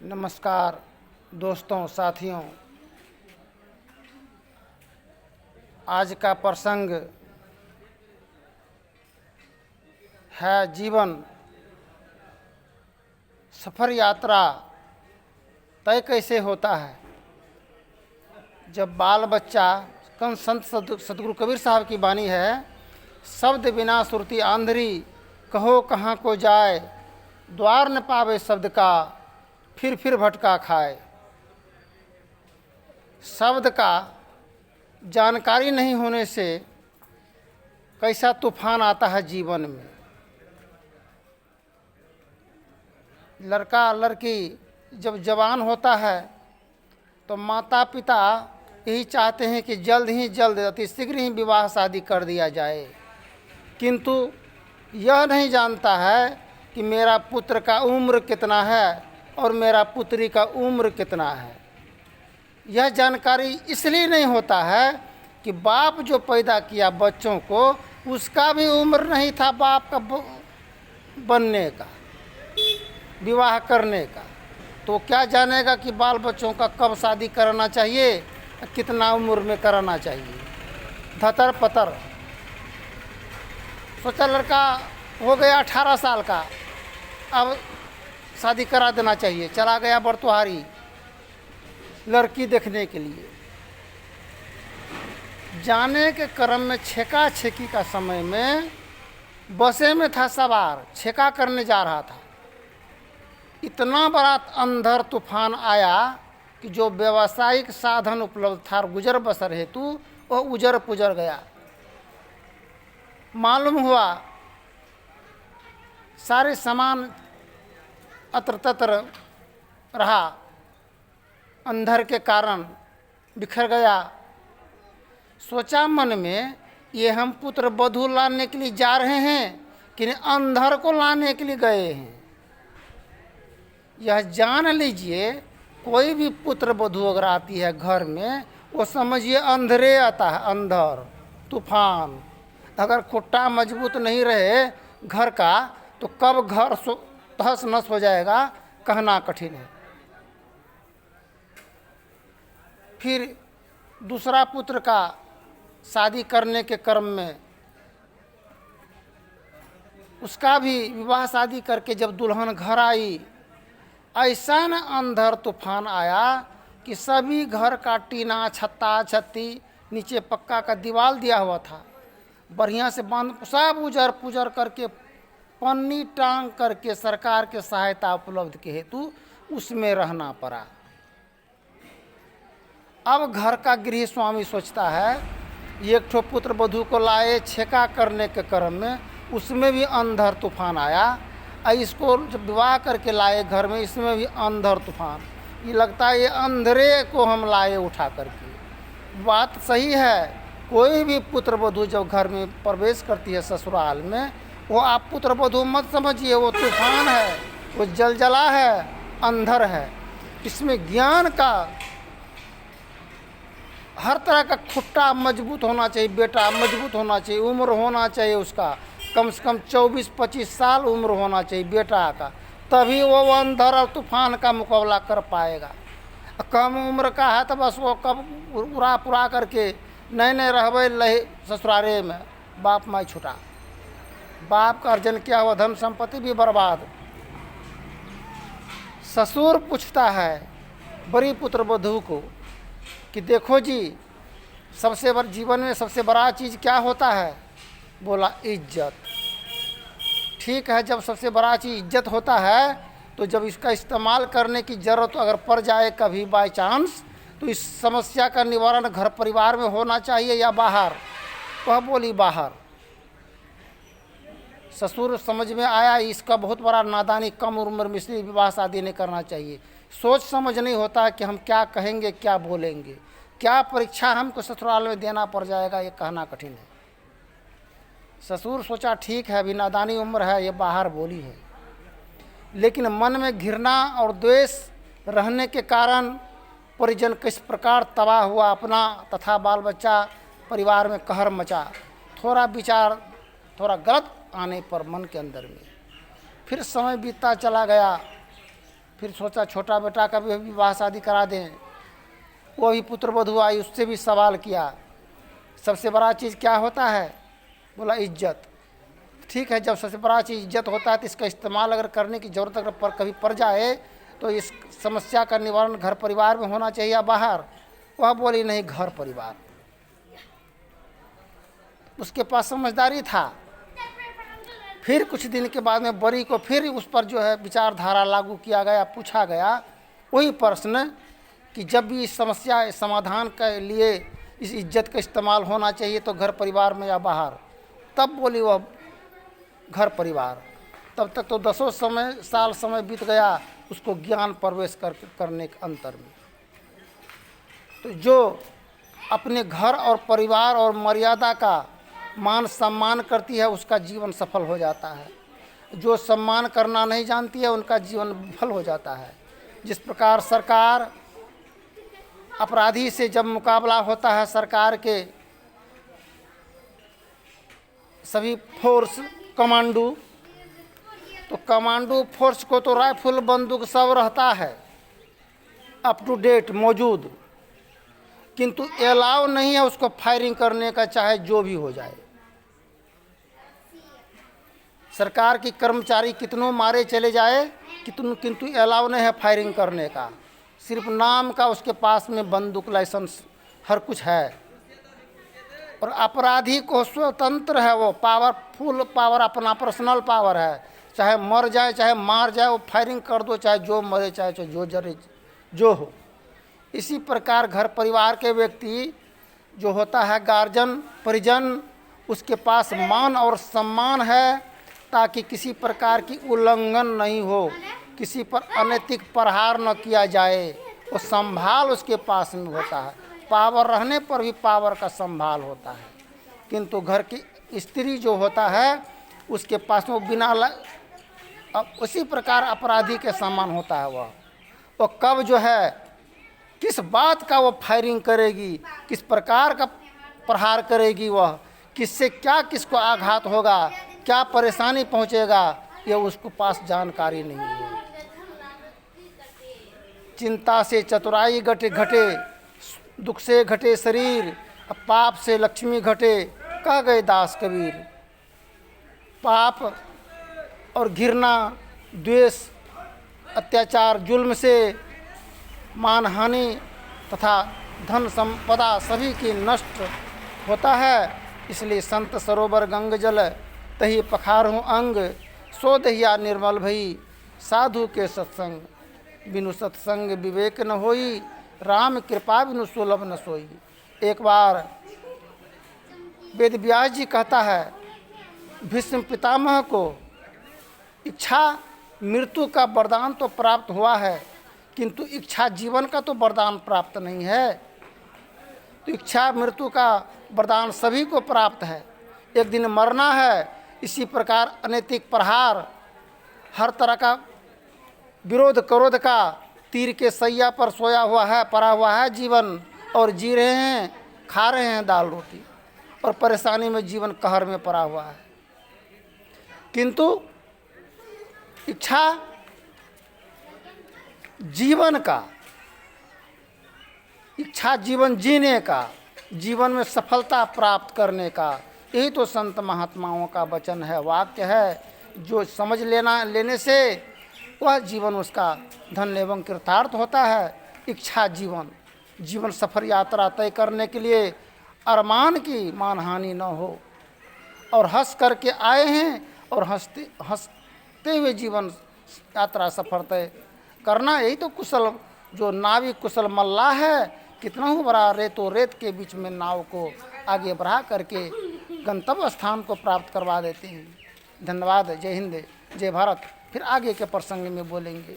नमस्कार दोस्तों, साथियों। आज का प्रसंग है जीवन सफ़र यात्रा तय कैसे होता है। जब बाल बच्चा संत सतगुरु कबीर साहब की वाणी है, शब्द बिना सुरती आंधरी, कहो कहाँ को जाए, द्वार न पावे शब्द का, फिर भटका खाए। शब्द का जानकारी नहीं होने से कैसा तूफान आता है जीवन में। लड़का लड़की जब जवान होता है तो माता पिता यही चाहते हैं कि जल्द ही जल्द अति शीघ्र ही विवाह शादी कर दिया जाए, किंतु यह नहीं जानता है कि मेरा पुत्र का उम्र कितना है और मेरा पुत्री का उम्र कितना है। यह जानकारी इसलिए नहीं होता है कि बाप जो पैदा किया बच्चों को, उसका भी उम्र नहीं था बाप का बनने का, विवाह करने का। तो क्या जानेगा कि बाल बच्चों का कब शादी कराना चाहिए, कितना उम्र में कराना चाहिए। धतर पतर सोचा लड़का हो गया 18 साल का, अब शादी करा देना चाहिए। चला गया बरतुहारी लड़की देखने के लिए। जाने के क्रम में छेका छेकी का समय में बसे में था सवार, छेका करने जा रहा था। इतना बड़ा अंधर तूफान आया कि जो व्यावसायिक साधन उपलब्ध था गुजर बसर हेतु, वह उजर पुजर गया। मालूम हुआ सारे सामान अत्र तत्र रहा, अंधर के कारण बिखर गया। सोचा मन में, ये हम पुत्र वधू लाने के लिए जा रहे हैं कि अंधर को लाने के लिए गए हैं। यह जान लीजिए, कोई भी पुत्र वधू अगर आती है घर में, वो समझिए अंधेरे आता है, अंधर तूफान। अगर खुट्टा मजबूत नहीं रहे घर का तो कब घर तहस नस हो जाएगा, कहना कठिन है। फिर दूसरा पुत्र का शादी करने के क्रम में उसका भी विवाह शादी करके जब दुल्हन घर आई, ऐसा न अंधर तूफान आया कि सभी घर का टीना छत्ता छत्ती, नीचे पक्का का दीवार दिया हुआ था, बढ़िया से बांध सब उजर पुजर करके पन्नी टांग करके सरकार के सहायता उपलब्ध के हेतु उसमें रहना पड़ा। अब घर का गृह स्वामी सोचता है, एक ठो पुत्र वधू को लाए, छेका करने के क्रम में उसमें भी अंधर तूफान आया। इसको जब विवाह करके लाए घर में, इसमें भी अंधर तूफान। ये लगता है ये अंधेरे को हम लाए उठा करके। बात सही है, कोई भी पुत्र वधू जब घर में प्रवेश करती है ससुराल में, वो आप पुत्र वधू मत समझिए, वो तूफान है, वो जलजला है, अंधर है। इसमें ज्ञान का हर तरह का खुट्टा मजबूत होना चाहिए, बेटा मजबूत होना चाहिए, उम्र होना चाहिए उसका कम से कम 24-25 साल उम्र होना चाहिए बेटा का, तभी वो अंधर और तूफान का मुकाबला कर पाएगा। कम उम्र का है तो बस वो कब उड़ा पुरा करके नए रहबे लहे ससुरारे में, बाप माई छुटा, बाप का अर्जन किया हुआ धन संपत्ति भी बर्बाद। ससुर पूछता है बड़ी पुत्र वधू को कि देखो जी, सबसे बड़ा जीवन में सबसे बड़ा चीज़ क्या होता है? बोला इज्जत। ठीक है, जब सबसे बड़ा चीज़ इज्जत होता है तो जब इसका इस्तेमाल करने की ज़रूरत अगर पड़ जाए कभी बाय चांस, तो इस समस्या का निवारण घर परिवार में होना चाहिए या बाहर? वह बोली बाहर। ससुर समझ में आया इसका बहुत बड़ा नादानी, कम उम्र में इसलिए विवाह शादी नहीं करना चाहिए। सोच समझ नहीं होता है कि हम क्या कहेंगे, क्या बोलेंगे, क्या परीक्षा हमको ससुराल में देना पड़ जाएगा, ये कहना कठिन है। ससुर सोचा ठीक है, अभी नादानी उम्र है, ये बाहर बोली है। लेकिन मन में घृणा और द्वेष रहने के कारण परिजन किस प्रकार तबाह हुआ, अपना तथा बाल बच्चा परिवार में कहर मचा। थोड़ा विचार थोड़ा गलत आने पर मन के अंदर में फिर समय बीतता चला गया। फिर सोचा छोटा बेटा का भी विवाह शादी करा दें, वो भी पुत्रवधू आई, उससे भी सवाल किया सबसे बड़ा चीज़ क्या होता है? बोला इज्जत। ठीक है, जब सबसे बड़ा चीज़ इज्जत होता है तो इसका इस्तेमाल अगर करने की ज़रूरत अगर कभी पड़ जाए तो इस समस्या का निवारण घर परिवार में होना चाहिए या बाहर? वह बोली नहीं, घर परिवार। उसके पास समझदारी था। फिर कुछ दिन के बाद में बड़ी को फिर उस पर जो है विचारधारा लागू किया गया, पूछा गया वही प्रश्न कि जब भी इस समस्या समाधान के लिए इस इज्जत का इस्तेमाल होना चाहिए तो घर परिवार में या बाहर? तब बोली वह घर परिवार। तब तक तो 10 साल समय बीत गया उसको ज्ञान प्रवेश करने के अंतर में। तो जो अपने घर और परिवार और मर्यादा का मान सम्मान करती है उसका जीवन सफल हो जाता है। जो सम्मान करना नहीं जानती है उनका जीवन विफल हो जाता है। जिस प्रकार सरकार अपराधी से जब मुकाबला होता है, सरकार के सभी फोर्स कमांडो, तो कमांडो फोर्स को तो राइफल बंदूक सब रहता है अप टू डेट मौजूद, किंतु अलाउ नहीं है उसको फायरिंग करने का, चाहे जो भी हो जाए। सरकार की कर्मचारी कितनों मारे चले जाए किंतु अलाउ नहीं है फायरिंग करने का। सिर्फ नाम का उसके पास में बंदूक लाइसेंस हर कुछ है। और अपराधी को स्वतंत्र है, वो पावरफुल पावर, अपना पर्सनल पावर है। चाहे मर जाए चाहे मार जाए, वो फायरिंग कर दो, चाहे जो मरे चाहे जो जरे जो हो। इसी प्रकार घर परिवार के व्यक्ति जो होता है गार्जियन परिजन, उसके पास मान और सम्मान है ताकि किसी प्रकार की उल्लंघन नहीं हो, किसी पर अनैतिक प्रहार न किया जाए। वो संभाल उसके पास में होता है, पावर रहने पर भी पावर का संभाल होता है। किंतु घर की स्त्री जो होता है उसके पास में वो बिना अब उसी प्रकार अपराधी के समान होता है। वो कब जो है किस बात का वो फायरिंग करेगी, किस प्रकार का प्रहार करेगी, वह किससे क्या किसको आघात होगा, क्या परेशानी पहुंचेगा, ये उसको पास जानकारी नहीं है। चिंता से चतुराई घटे घटे, दुख से घटे शरीर, पाप से लक्ष्मी घटे, कह गए दास कबीर। पाप और घृणा, द्वेष, अत्याचार, जुल्म से मानहानि तथा धन संपदा सभी की नष्ट होता है। इसलिए संत सरोवर गंग जल तही पखारहूँ अंग, सो दहिया निर्मल भई साधु के सत्संग। बिनु सत्संग विवेक न होई, राम कृपा बिनु सुलभ न सोई। एक बार वेद व्यास जी कहता है भीष्म पितामह को, इच्छा मृत्यु का वरदान तो प्राप्त हुआ है किंतु इच्छा जीवन का तो वरदान प्राप्त नहीं है। तो इच्छा मृत्यु का वरदान सभी को प्राप्त है, एक दिन मरना है। इसी प्रकार अनैतिक प्रहार, हर तरह का विरोध क्रोध का तीर के सैया पर सोया हुआ है, पड़ा हुआ है जीवन, और जी रहे हैं, खा रहे हैं दाल रोटी, और परेशानी में जीवन कहर में पड़ा हुआ है। किंतु इच्छा जीवन का, इच्छा जीवन जीने का, जीवन में सफलता प्राप्त करने का, यही तो संत महात्माओं का वचन है, वाक्य है। जो समझ लेने से वह जीवन उसका धन्य एवं कृतार्थ होता है। इच्छा जीवन सफर यात्रा तय करने के लिए अरमान की मानहानि न हो, और हंस करके आए हैं और हंसते हुए जीवन यात्रा सफर तय करना, यही तो कुशल जो नाविक कुशल मल्लाह है, कितना ही बड़ा रेत के बीच में नाव को आगे बढ़ा करके गंतव्य स्थान को प्राप्त करवा देते हैं। धन्यवाद। जय हिंद, जय भारत। फिर आगे के प्रसंग में बोलेंगे।